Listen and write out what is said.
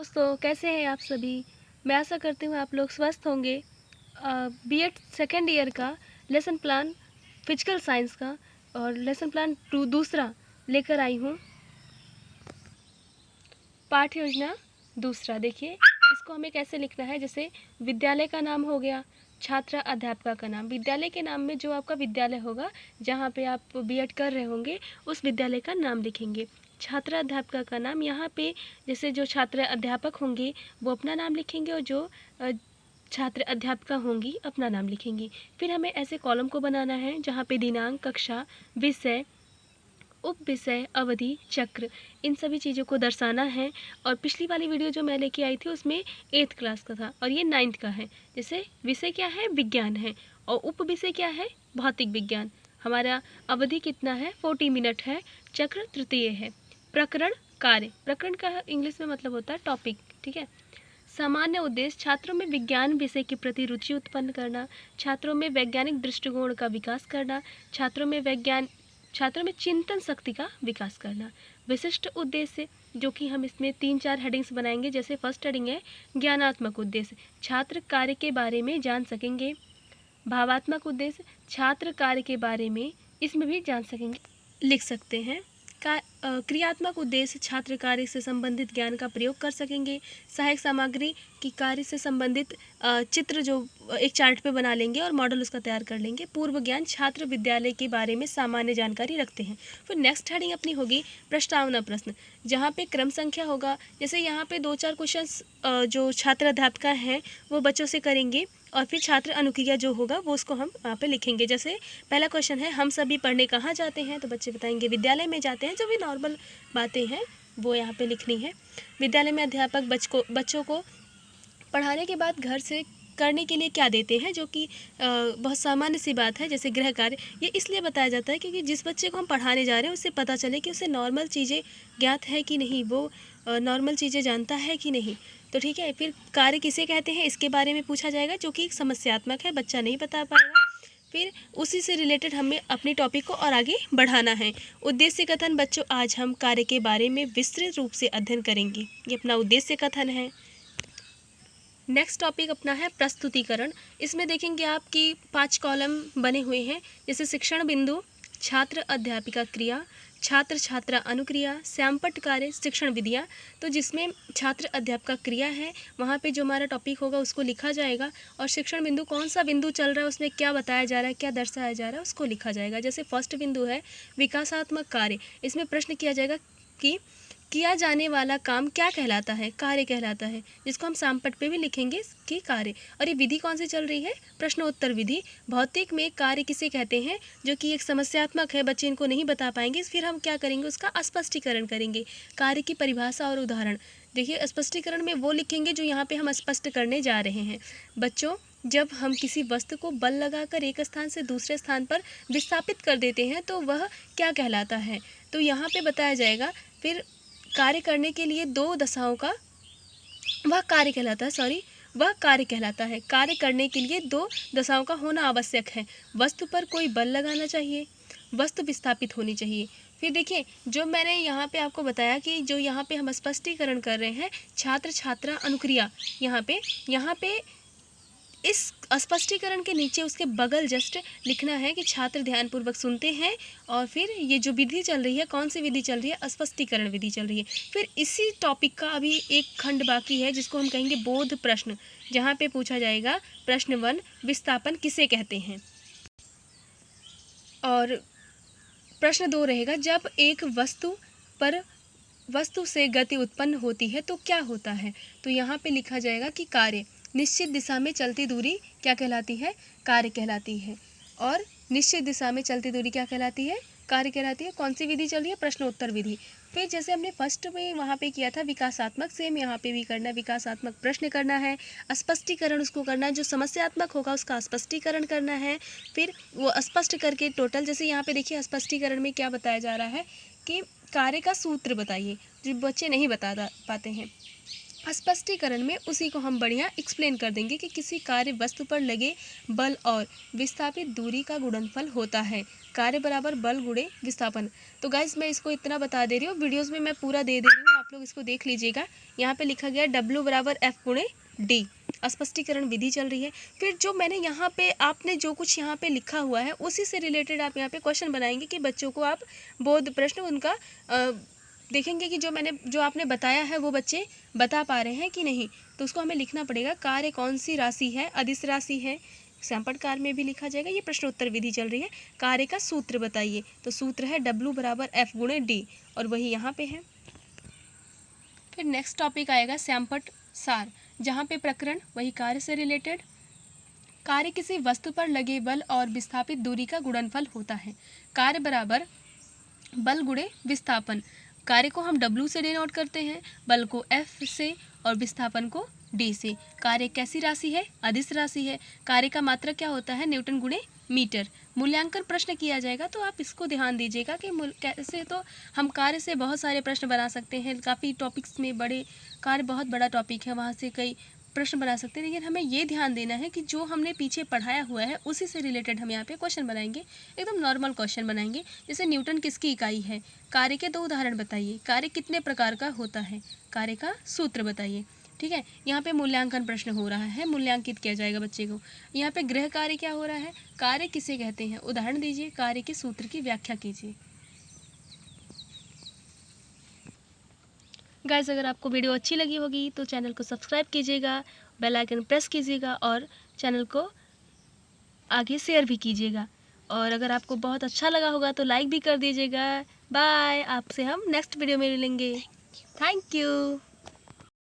दोस्तों, कैसे हैं आप सभी। मैं आशा करती हूँ आप लोग स्वस्थ होंगे। बीएड सेकेंड ईयर का लेसन प्लान फिजिकल साइंस का और लेसन प्लान दूसरा लेकर आई हूँ। पाठ योजना दूसरा। देखिए इसको हमें कैसे लिखना है। जैसे विद्यालय का नाम हो गया, छात्र अध्यापका का नाम। विद्यालय के नाम में जो आपका विद्यालय होगा जहाँ पे आप बीएड कर रहे होंगे उस विद्यालय का नाम लिखेंगे। छात्र अध्यापका का नाम, यहाँ पे जैसे जो छात्र अध्यापक होंगे वो अपना नाम लिखेंगे और जो छात्र अध्यापिका होंगी अपना नाम लिखेंगी। फिर हमें ऐसे कॉलम को बनाना है जहाँ पे दिनांक, कक्षा, विषय, उप विषय, अवधि, चक्र, इन सभी चीज़ों को दर्शाना है। और पिछली वाली वीडियो जो मैं लेके आई थी उसमें 8th क्लास का था और ये 9th का है। जैसे विषय क्या है, विज्ञान है, और उप विषय क्या है, भौतिक विज्ञान। हमारा अवधि कितना है, 40 मिनट है। चक्र तृतीय है। प्रकरण, कार्य। प्रकरण का इंग्लिश में मतलब होता है टॉपिक, ठीक है। सामान्य उद्देश्य, छात्रों में विज्ञान विषय के प्रति रुचि उत्पन्न करना, छात्रों में वैज्ञानिक दृष्टिकोण का विकास करना, छात्रों में चिंतन शक्ति का विकास करना। विशिष्ट उद्देश्य, जो कि हम इसमें 3-4 हेडिंग्स बनाएंगे। जैसे फर्स्ट हेडिंग है ज्ञानात्मक उद्देश्य, छात्र कार्य के बारे में जान सकेंगे। भावात्मक उद्देश्य, छात्र कार्य के बारे में इसमें भी जान सकेंगे, लिख सकते हैं। क्रियात्मक उद्देश्य, छात्र कार्य से संबंधित ज्ञान का प्रयोग कर सकेंगे। सहायक सामग्री की कार्य से संबंधित चित्र जो एक चार्ट पे बना लेंगे और मॉडल उसका तैयार कर लेंगे। पूर्व ज्ञान, छात्र विद्यालय के बारे में सामान्य जानकारी रखते हैं। फिर नेक्स्ट हेडिंग अपनी होगी प्रस्तावना प्रश्न, जहाँ पे क्रम संख्या होगा। जैसे यहाँ पे 2-4 क्वेश्चंस जो छात्र अध्यापिका हैं वो बच्चों से करेंगे और फिर छात्र अनुक्रिया जो होगा वो उसको हम यहाँ पे लिखेंगे। जैसे पहला क्वेश्चन है, हम सभी पढ़ने कहाँ जाते हैं, तो बच्चे बताएंगे विद्यालय में जाते हैं। जो भी नॉर्मल बातें हैं वो यहाँ पे लिखनी है। विद्यालय में अध्यापक बच्चों को पढ़ाने के बाद घर से करने के लिए क्या देते हैं, जो कि बहुत सामान्य सी बात है। जैसे गृह कार्य, ये इसलिए बताया जाता है क्योंकि जिस बच्चे को हम पढ़ाने जा रहे हैं उससे पता चले कि उसे नॉर्मल चीज़ें ज्ञात है कि नहीं, वो नॉर्मल चीज़ें जानता है कि नहीं। तो ठीक है। फिर कार्य किसे कहते हैं इसके बारे में पूछा जाएगा, जो कि समस्यात्मक है, बच्चा नहीं बता पाएगा। फिर उसी से रिलेटेड हमें अपने टॉपिक को और आगे बढ़ाना है। उद्देश्य कथन, बच्चों आज हम कार्य के बारे में विस्तृत रूप से अध्ययन करेंगे। ये अपना उद्देश्य कथन है। नेक्स्ट टॉपिक अपना है प्रस्तुतिकरण। इसमें देखेंगे आप कि 5 कॉलम बने हुए हैं। जैसे शिक्षण बिंदु, छात्र अध्यापिका क्रिया, छात्र छात्रा अनुक्रिया, श्यामपट्ट कार्य, शिक्षण विधियाँ। तो जिसमें छात्र अध्यापिका क्रिया है वहाँ पे जो हमारा टॉपिक होगा उसको लिखा जाएगा, और शिक्षण बिंदु कौन सा बिंदु चल रहा है, उसमें क्या बताया जा रहा है, क्या दर्शाया जा रहा है, उसको लिखा जाएगा। जैसे फर्स्ट बिंदु है विकासात्मक कार्य। इसमें प्रश्न किया जाएगा कि किया जाने वाला काम क्या कहलाता है, कार्य कहलाता है, जिसको हम श्यामपट्ट पे भी लिखेंगे कि कार्य। और ये विधि कौन सी चल रही है, प्रश्नोत्तर विधि। भौतिक में कार्य किसे कहते हैं, जो कि एक समस्यात्मक है, बच्चे इनको नहीं बता पाएंगे। फिर हम क्या करेंगे, उसका स्पष्टीकरण करेंगे। कार्य की परिभाषा और उदाहरण। देखिए स्पष्टीकरण में वो लिखेंगे जो यहाँ पे हम स्पष्ट करने जा रहे हैं। बच्चों, जब हम किसी वस्तु को बल लगाकर एक स्थान से दूसरे स्थान पर विस्थापित कर देते हैं तो वह क्या कहलाता है, तो यहाँ पे बताया जाएगा। फिर कार्य करने के लिए 2 दशाओं का वह कार्य कहलाता है। कार्य करने के लिए 2 दशाओं का होना आवश्यक है। वस्तु पर कोई बल लगाना चाहिए, वस्तु विस्थापित होनी चाहिए। फिर देखिए जो मैंने यहाँ पे आपको बताया कि जो यहाँ पे हम स्पष्टीकरण कर रहे हैं, छात्र छात्रा अनुक्रिया, यहाँ पे इस स्पष्टीकरण के नीचे उसके बगल जस्ट लिखना है कि छात्र ध्यानपूर्वक सुनते हैं। और फिर ये जो विधि चल रही है, कौन सी विधि चल रही है, स्पष्टीकरण विधि चल रही है। फिर इसी टॉपिक का अभी एक खंड बाकी है जिसको हम कहेंगे बोध प्रश्न, जहाँ पे पूछा जाएगा प्रश्न 1, विस्थापन किसे कहते हैं। और प्रश्न 2 रहेगा, जब एक वस्तु से गति उत्पन्न होती है तो क्या होता है, तो यहाँ पे लिखा जाएगा कि कार्य। निश्चित दिशा में चलती दूरी क्या कहलाती है, कार्य कहलाती है। और निश्चित दिशा में चलती दूरी क्या कहलाती है, कार्य कहलाती है। कौन सी विधि चल रही है, प्रश्नोत्तर विधि। फिर जैसे हमने फर्स्ट में वहाँ पे किया था विकासात्मक, सेम यहाँ पे भी करना है। विकासात्मक प्रश्न करना है, स्पष्टीकरण उसको करना है, जो समस्यात्मक होगा उसका स्पष्टीकरण करना है। फिर वो स्पष्ट करके टोटल, जैसे यहाँ पे देखिए स्पष्टीकरण में क्या बताया जा रहा है कि कार्य का सूत्र बताइए, जो बच्चे नहीं बता पाते हैं। स्पष्टीकरण में उसी को हम बढ़िया एक्सप्लेन कर देंगे कि किसी कार्य वस्तु पर लगे बल और विस्थापित दूरी का गुणनफल होता है। कार्य बराबर बल गुणे विस्थापन। तो गाइस मैं इसको इतना बता दे रही हूँ, वीडियोस में मैं पूरा दे रही हूँ, आप लोग इसको देख लीजिएगा। यहाँ पे लिखा गया W बराबर F गुणे D, स्पष्टीकरण विधि चल रही है। फिर जो मैंने यहाँ पे आपने जो कुछ यहाँ पे लिखा हुआ है उसी से रिलेटेड आप यहाँ पे क्वेश्चन बनाएंगे कि बच्चों को आप बोध प्रश्न उनका देखेंगे कि जो आपने बताया है वो बच्चे बता पा रहे हैं कि नहीं। तो उसको हमें लिखना पड़ेगा। कार्य कौन सी राशि है, अदिश राशि है, सैंपल कार्य में भी लिखा जाएगा। ये प्रश्नोत्तर विधि चल रही है। कार्य का सूत्र बताइए, तो सूत्र है W बराबर F गुणे D, और वही यहाँ पे है। फिर नेक्स्ट टॉपिक आएगा सैंपट सार, जहाँ पे प्रकरण वही कार्य से रिलेटेड। कार्य किसी वस्तु पर लगे बल और विस्थापित दूरी का गुणनफल होता है। कार्य बराबर बल गुणे विस्थापन। कार्य को हम W से डिनोट करते हैं, बल को F से और विस्थापन को D से। कार्य कैसी राशि है, अदिश राशि है। कार्य का मात्रक क्या होता है, न्यूटन गुणे मीटर। मूल्यांकन प्रश्न किया जाएगा, तो आप इसको ध्यान दीजिएगा कि कैसे, तो हम कार्य से बहुत सारे प्रश्न बना सकते हैं। काफ़ी टॉपिक्स में बड़े कार्य बहुत बड़ा टॉपिक है, वहाँ से कई प्रश्न बना सकते हैं। लेकिन हमें ये ध्यान देना है कि जो हमने पीछे पढ़ाया हुआ है उसी से रिलेटेड हम यहाँ पे क्वेश्चन बनाएंगे। एकदम नॉर्मल क्वेश्चन बनाएंगे। जैसे न्यूटन किसकी इकाई है, कार्य के 2 उदाहरण बताइए, कार्य कितने प्रकार का होता है, कार्य का सूत्र बताइए। ठीक है, यहाँ पे मूल्यांकन प्रश्न हो रहा है, मूल्यांकित किया जाएगा बच्चे को। यहाँ पे गृह कार्य क्या हो रहा है, कार्य किसे कहते हैं, उदाहरण दीजिए, कार्य के सूत्र की व्याख्या कीजिए। गाइस अगर आपको वीडियो अच्छी लगी होगी तो चैनल को सब्सक्राइब कीजिएगा, बेल आइकन प्रेस कीजिएगा और चैनल को आगे शेयर भी कीजिएगा। और अगर आपको बहुत अच्छा लगा होगा तो लाइक भी कर दीजिएगा। बाय, आपसे हम नेक्स्ट वीडियो में मिलेंगे। Thank you.